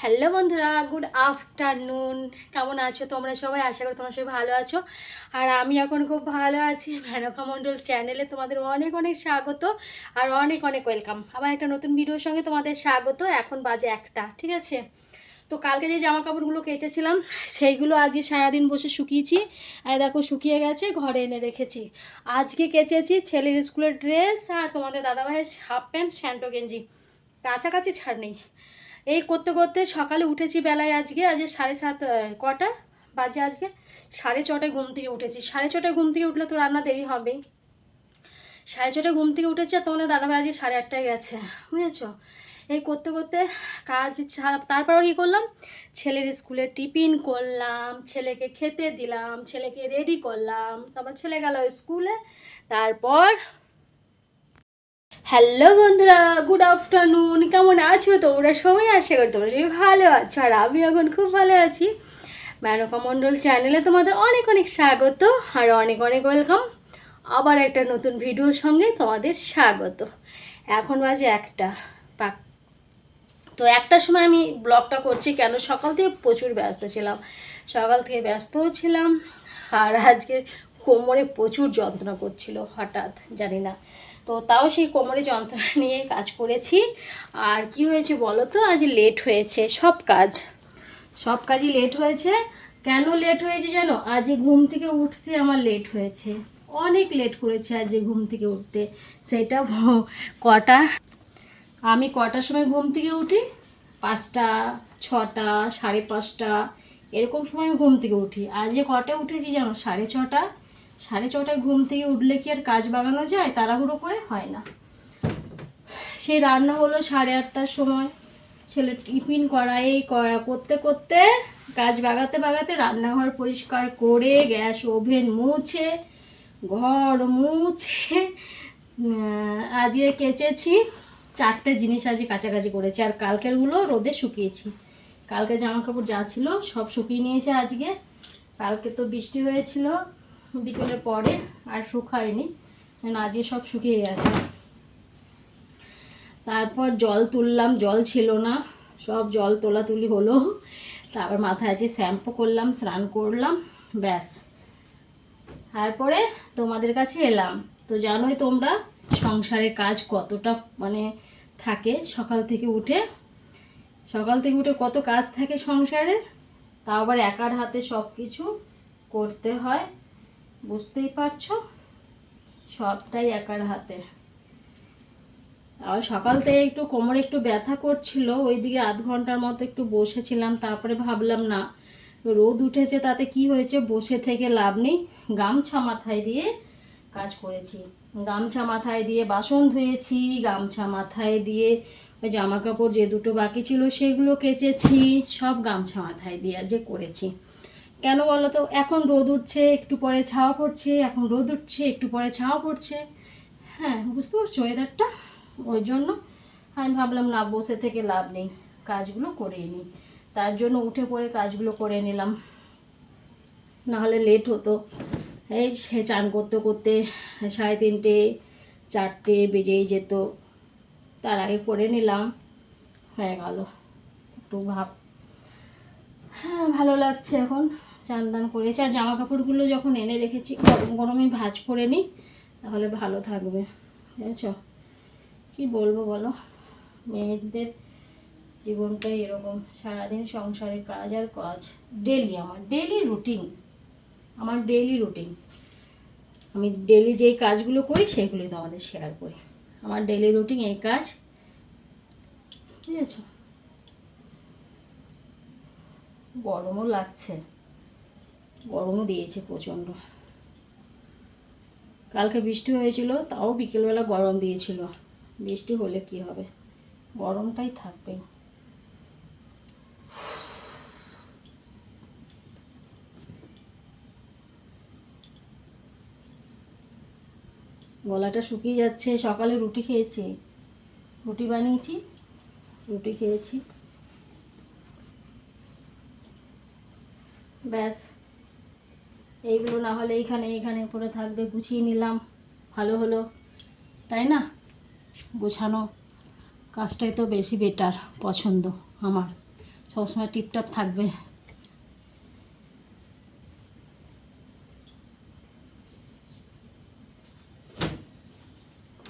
Hello বন্ধুরা, good afternoon. কেমন আছো তোমরা সবাই? আশা করি তোমরা সবাই ভালো আছো। আর আমি এখন খুব ভালো আছি। মেনকা মণ্ডল চ্যানেলে তোমাদের অনেক অনেক স্বাগত আর অনেক অনেক ওয়েলকাম। আবার একটা নতুন ভিডিওর সঙ্গে তোমাদের স্বাগত। এখন বাজে 1টা, ঠিক আছে? তো কালকে যে জামা কাপড়গুলো কেচেছিলাম সেইগুলো আজকে সারাদিন বসে শুকিয়েছি। আর দেখো শুকিয়ে গেছে, ঘরে এনে রেখেছি। আজকে কেচেছি ছেলের স্কুলের ড্রেস আর তোমাদের দাদাভাইয়ের হাফ প্যান্ট স্যান্টো গেঞ্জি। কাছাকাছি ছাড় নেই। এই করতে করতে সকালে উঠেছি বেলায়, আজকে 7:30 কটা বাজে, আজকে 6:30টায় ঘুম থেকে উঠেছি। 6:30টায় ঘুম থেকে উঠলে তো রান্না দেরি হবেই। 6:30টায় ঘুম থেকে উঠেছি আর তোমাদের দাদাভাই আজকে 8:30টায় গেছে, বুঝেছো? এই করতে করতে কাজ তারপর কী করলাম, ছেলের স্কুলে টিফিন করলাম, ছেলেকে খেতে দিলাম, ছেলেকে রেডি করলাম, তারপর ছেলে গেল স্কুলে। তারপর হ্যালো বন্ধুরা, গুড আফটারনুন। কেমন আছো তোমরা সবাই? আশা করি তোমরা সবাই ভালো আছো আর আমি এখন খুব ভালো আছি। মেনকা মণ্ডল চ্যানেলে তোমাদের অনেক অনেক স্বাগত আর অনেক অনেক ওয়েলকাম। আবার একটা নতুন ভিডিওর সঙ্গে তোমাদের স্বাগত। এখন বাজে 1টা পাক। তো 1টার সময় আমি ব্লগটা করছি কেন, সকাল থেকে প্রচুর ব্যস্ত ছিলাম। সকাল থেকে ব্যস্তও ছিলাম আর আজকে কোমরে প্রচুর যন্ত্রণা করছিল হঠাৎ, জানি না। তো তাও সেই কোমরে যন্ত্রণা নিয়ে কাজ করেছি। আর কি হয়েছে বলো তো, আজ লেট হয়েছে সব কাজই লেট হয়েছে। কেন লেট হয়েছে জানো? আজ ঘুম থেকে উঠতে আমার লেট হয়েছে, অনেক লেট করেছে আজ ঘুম থেকে উঠতে। সেটা কটা, আমি কটার সময় ঘুম থেকে উঠি? 5টা, 6টা, 5:30 এরকম সময় আমি ঘুম থেকে উঠি। আজ কটায় উঠেছি জানো? 6:30। 6:30টায় ঘুম থেকে উঠলে কি আর কাজ বাগানো যায়? তাড়াহুড়ো করে হয় না। সেই রান্না হলো 8:30টার সময়। ছেলে টিফিন করা, এই করা করতে করতে, কাজ বাগাতে বাগাতে, রান্নাঘর পরিষ্কার করে, গ্যাস ওভেন মুছে, ঘর মুছে, আজকে কেচেছি 4টে জিনিস আজকে কাছাকাছি করেছি। আর কালকেরগুলো রোদে শুকিয়েছি। কালকে জামা কাপড় যা ছিল সব শুকিয়ে নিয়েছে আজকে। কালকে তো বৃষ্টি হয়েছিল বিকেলের পরে, আর শুকায়নি, আজকে সব শুকিয়ে গেছে। তারপর জল তুললাম, জল ছিল না, সব জল তোলাতুলি হলো। তারপর মাথায় আজকে শ্যাম্পু করলাম, স্নান করলাম, ব্যাস। তারপরে তোমাদের কাছে এলাম। তো জানোই তোমরা সংসারে কাজ কতটা থাকে। সকাল থেকে উঠে কত কাজ থাকে সংসারের। তা আবার একার হাতে সব কিছু করতে হয়, বুঝতেই পারছো, সবটাই একার হাতে। আর সকাল থেকে একটু কোমরে একটু ব্যথা করছিল, ওইদিকে আধ ঘন্টার মতো একটু বসেছিলাম। তারপরে ভাবলাম না, রোদ উঠেছে তাতে কি হয়েছে, বসে থেকে লাভ নেই। গামছা মাথায় দিয়ে কাজ করেছি, গামছা মাথায় দিয়ে বাসন ধুয়েছি, গামছা মাথায় দিয়ে ওই জামা কাপড় যে দুটো বাকি ছিল সেগুলো কেচেছি, সব গামছা মাথায় দিয়ে যে করেছি। কেন বলো তো? এখন রোদ উঠছে, একটু পরে ছাওয়া পড়ছে, এখন রোদ উঠছে, একটু পরে ছাওয়া পড়ছে। হ্যাঁ, বুঝতে পারছো ওয়েদারটা? ওই জন্য আমি ভাবলাম না, বসে থেকে লাভ নেই, কাজগুলো করেই নিই। তার জন্য উঠে পড়ে কাজগুলো করে নিলাম, নাহলে লেট হতো। এই চান করতে করতে 3:30, 4টে বেজেই যেত। তার আগে করে নিলাম, হয়ে গেল। একটু হ্যাঁ, ভালো লাগছে এখন। চান দান করেছি আর জামা কাপড়গুলো যখন এনে রেখেছি গরম গরমই ভাঁজ করে নিই, তাহলে ভালো থাকবে, বুঝেছো? কি বলবো বলো, মেয়েদের জীবনটাই এরকম, সারাদিন সংসারের কাজ আর কাজ। আমার ডেলি রুটিন। আমি ডেলি যেই কাজগুলো করি সেগুলি তোমাদের শেয়ার করি। আমার ডেলি রুটিন এই কাজ, বুঝেছো? গরমও লাগছে, গরমও দিয়েছে প্রচণ্ড। কালকে বৃষ্টি হয়েছিল, তাও বিকেলবেলা গরম দিয়েছিল। বৃষ্টি হলে কি হবে, গরমটাই থাকবে। গলাটা শুকিয়ে যাচ্ছে। সকালে রুটি খেয়েছি, রুটি বানিয়েছি, রুটি খেয়েছি, ব্যাস। এইগুলো না হলে এইখানে পড়ে থাকবে, গুছিয়ে নিলাম, ভালো হলো, তাই না? গোছানো কাজটাই তো বেশি বেটার পছন্দ আমার। সবসময় টিপটপ থাকবে।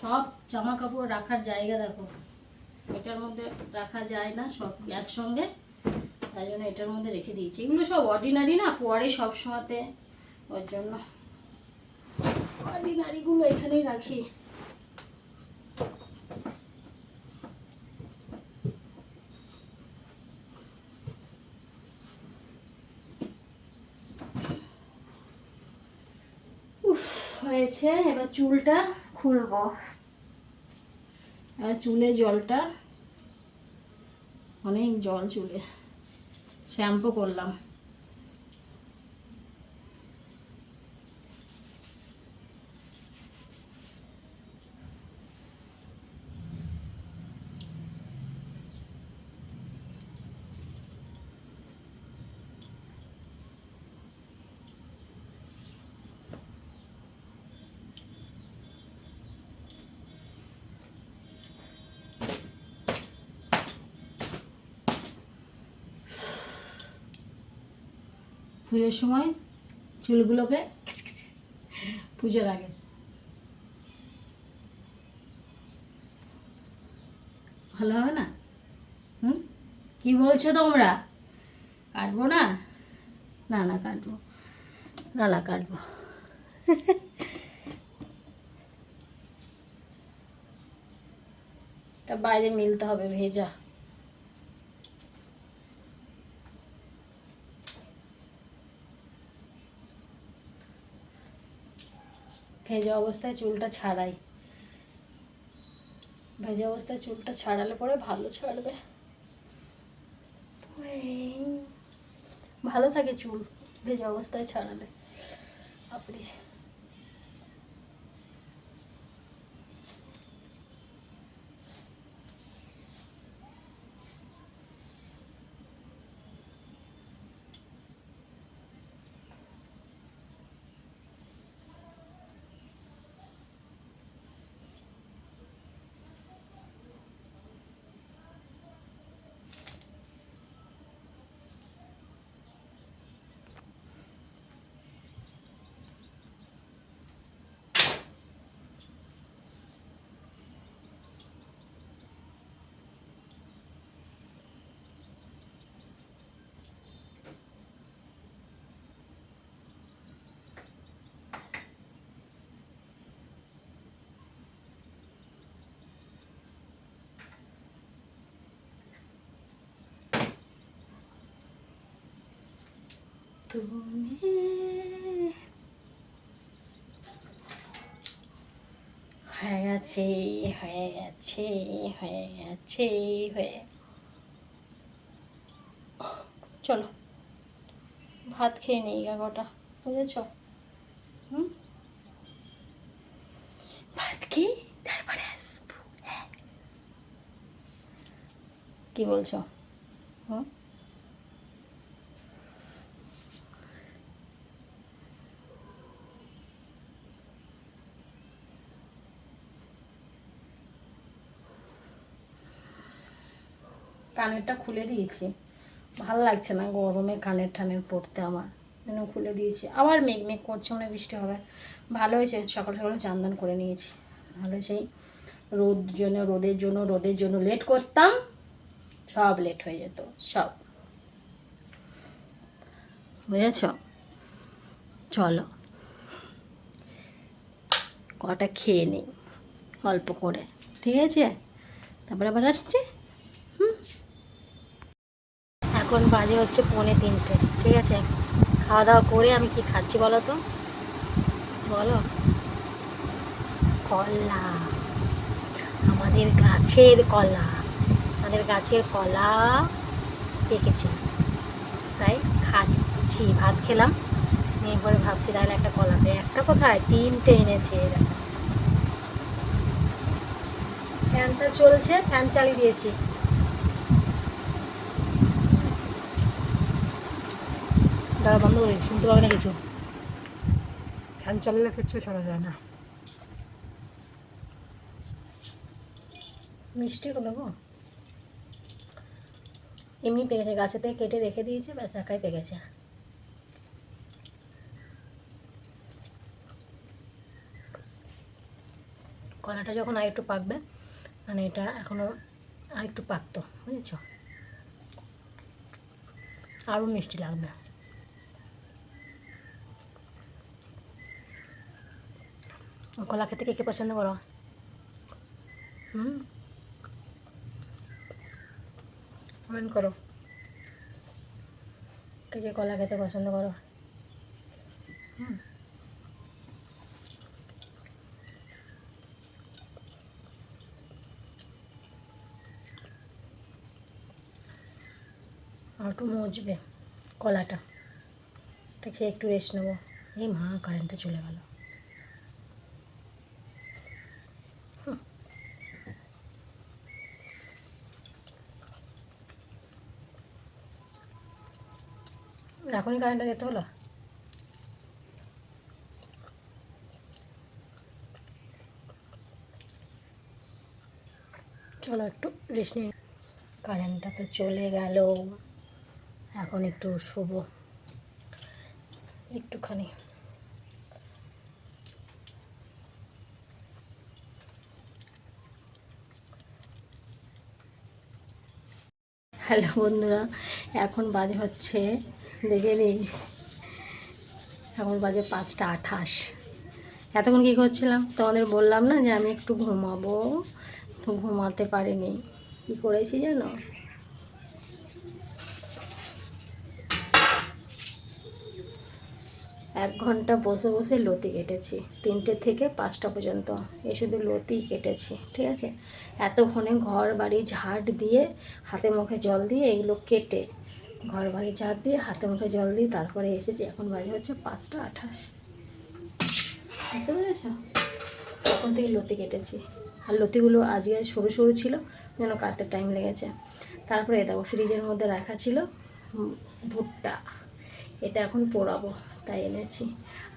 সব জামা কাপড় রাখার জায়গা দেখো, এটার মধ্যে রাখা যায় না সব একসঙ্গে, তাই জন্য এটার মধ্যে রেখে দিয়েছি। এগুলো সব অর্ডিনারি না, পরে সব সময়তে, ওর জন্য অর্ডিনারিগুলো এখানেই রাখি। হয়েছে, এবার চুলটা খুলবো। এবার চুলে জলটা, অনেক জল চুলে, শ্যাম্পু করলাম। পুজোর সময় চুলগুলোকে পুজোর আগে ভালো হবে না? কি বলছো তোমরা? কাটবো না? না না কাটবো, না না কাটবো। এটা বাইরে মিলতে হবে, ভেজা। ভেজা অবস্থায় চুলটা ছাড়াই, ভেজা অবস্থায় চুলটা ছাড়ালে পরে ভালো ছাড়বে, ভালো থাকে চুল ভেজা অবস্থায় ছাড়ালে। আপনি তুমি হয়ে গেছে, হয়ে গেছে, হয়ে গেছে, হয়ে, চলো ভাত খেয়ে নিই 11টা, বুঝেছ? ভাত খেয়ে তারপরে আসবো। হ্যাঁ, কি বলছো? কানেরটা খুলে দিয়েছি, ভালো লাগছে না গরমে কানের টানের পড়তে, আমার জন্য খুলে দিয়েছি। আবার মেঘ মেঘ করছে, মনে বৃষ্টি হবে। ভালো হয়েছে সকাল সকালে চান করে নিয়েছি, ভালো হয়েছে। রোদের জন্য লেট করতাম, সব লেট হয়ে যেত সব, বুঝেছ? চলো কটা খেয়ে নিই অল্প করে, ঠিক আছে? তারপরে আবার আসছি। এখন বাজে হচ্ছে 2:45, ঠিক আছে? খাওয়া দাওয়া করে আমি কি খাচ্ছি বলো তো, বলো? কলা, আমাদের গাছের কলা, আমাদের গাছের কলা পেকেছে, তাই খাচ্ছি। ভাত খেলাম, এরপরে ভাবছি তাহলে একটা কলা পেয়ে, একটা কোথায় 3টে এনেছে। ফ্যানটা চলছে, ফ্যান চালিয়ে দিয়েছি। দাঁড়া বন্ধ করি, শুনতে পাবে না কিছু, ফ্যান চালালে কিচ্ছু শোনা যায় না। মিষ্টি দেবো, এমনি পেকেছে, গাছে থেকে কেটে রেখে দিয়েছে, ব্যাস একাই পেকেছে। কলাটা যখন আরেকটু পাকবে, মানে এটা এখনও আরেকটু পাকতো, বুঝেছ, আরও মিষ্টি লাগবে। কলা খেতে কে কে পছন্দ করো? কমেন্ট করো কে কে কলা খেতে পছন্দ করো। আর একটু মজবে কলাটা, এটা খেয়ে একটু রেস্ট নেবো। এই মা, কারেন্টটা চলে গেল। এখনই কারেন্টটা যেতে হলো। চলো একটু রেস্ট নিই। কারেন্টটা তো চলে গেল, এখন একটু শোবো একটুখানি। হ্যালো বন্ধুরা, এখন বাজে হচ্ছে, দেখে নিই, এখন বাজে 5টা 28। এতক্ষণ কী করছিলাম তোমাদের বললাম না যে আমি একটু ঘুমাবো, তো ঘুমাতে পারিনি। কী করেছি জানো? 1 ঘন্টা বসে বসে লতি কেটেছি, 3টে থেকে 5টা পর্যন্ত। এই শুধু লতি কেটেছি, ঠিক আছে। এতক্ষণে ঘর বাড়ি ঝাড় দিয়ে, হাতে মুখে জল দিয়ে, এগুলো কেটে ঘর বাড়ি ঝাড় দিয়ে হাতে মুখে জল দিয়ে তারপরে এসেছি। এখন বাজে হচ্ছে 5টা 28, বুঝতে পেরেছ? তখন থেকে লতি কেটেছি। আর লতিগুলো আজকে সরু সরু ছিল, যেন কাটতে টাইম লেগেছে। তারপরে দেখো ফ্রিজের মধ্যে রাখা ছিল ভুট্টা, এটা এখন পোড়াবো, তাই এনেছি।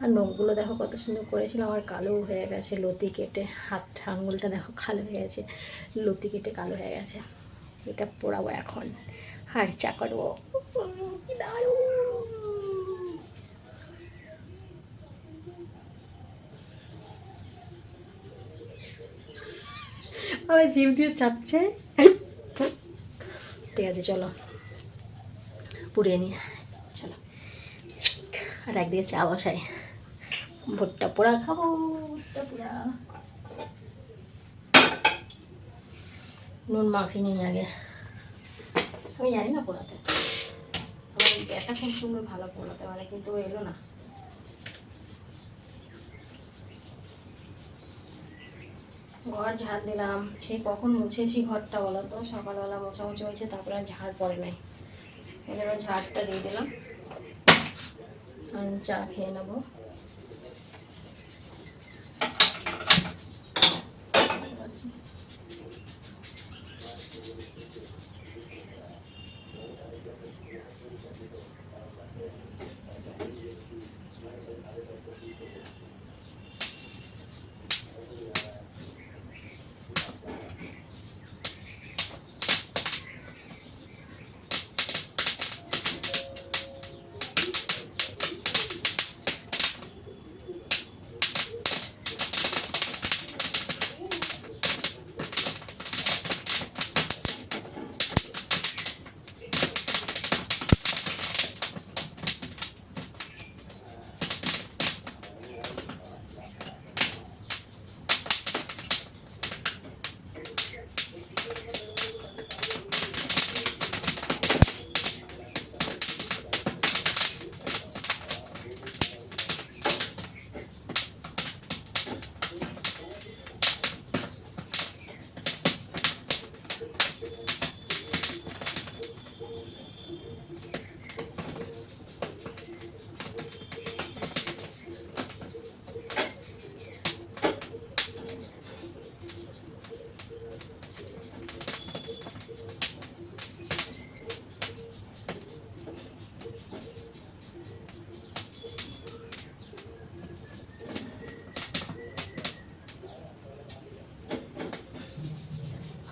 আর নখগুলো দেখো কত সুন্দর করেছিল, আমার কালো হয়ে গেছে লতি কেটে। হাত আঙুলটা দেখো কালো হয়ে গেছে, লতি কেটে কালো হয়ে গেছে। এটা পোড়াবো এখন, হাড় চা করবো। আবার জিভ দিয়ে চাপছে। ঠিক আছে চলো পুড়িয়ে নিয়ে চলো। আর একদিকে চা বসাই, ভুট্টা পোড়া খাবো, ভুট্টা পোড়া। নুন মাখিনি আগে, আমি জানি না পোড়াতে। আমার এটা খুব সুন্দর ভালো পোড়াতে পারে, কিন্তু এলো না। ঘর ঝাড় দিলাম, সেই কখন মুছেছি ঘরটা বলো তো, সকালবেলা মোছামুছি হয়েছে, তারপরে আর ঝাড় পড়ে নাই। এবার ঝাড়টা দিয়ে দিলাম, আমি চা খেয়ে নেবো।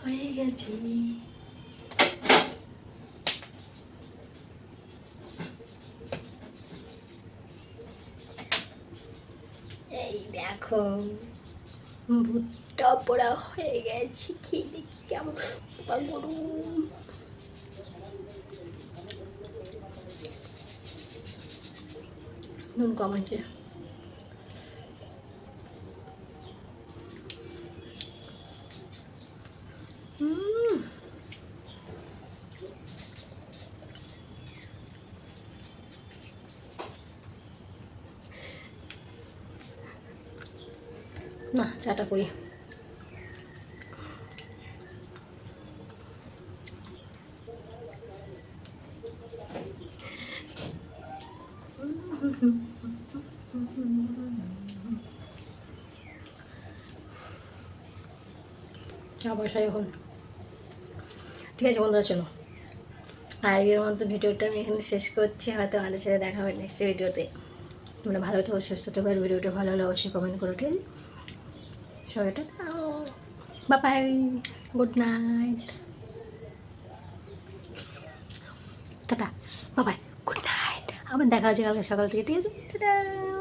হয়ে গেছি। দেখো ভুট্টা পোড়া হয়ে গেছে, খেয়ে দেখি কেমন গরম। নুন কম আছে। না চাটা করি। বসাই এখন। ঠিক আছে বন্ধুরা, চলো আর এর মধ্যে ভিডিওটা আমি এখানে শেষ করছি। হয়তো আমাদের সাথে দেখা হবে নেক্সট ভিডিওতে। তোমরা ভালো থেকো, সুস্থ থেকো। আর ভিডিওটা ভালো হলে অবশ্যই কমেন্ট করো, ঠিক আছে? সবাইটা bye bye, good night, tata, bye bye, good night. আবার দেখা হচ্ছে কালকে সকাল থেকে, ঠিক আছে? টাটা।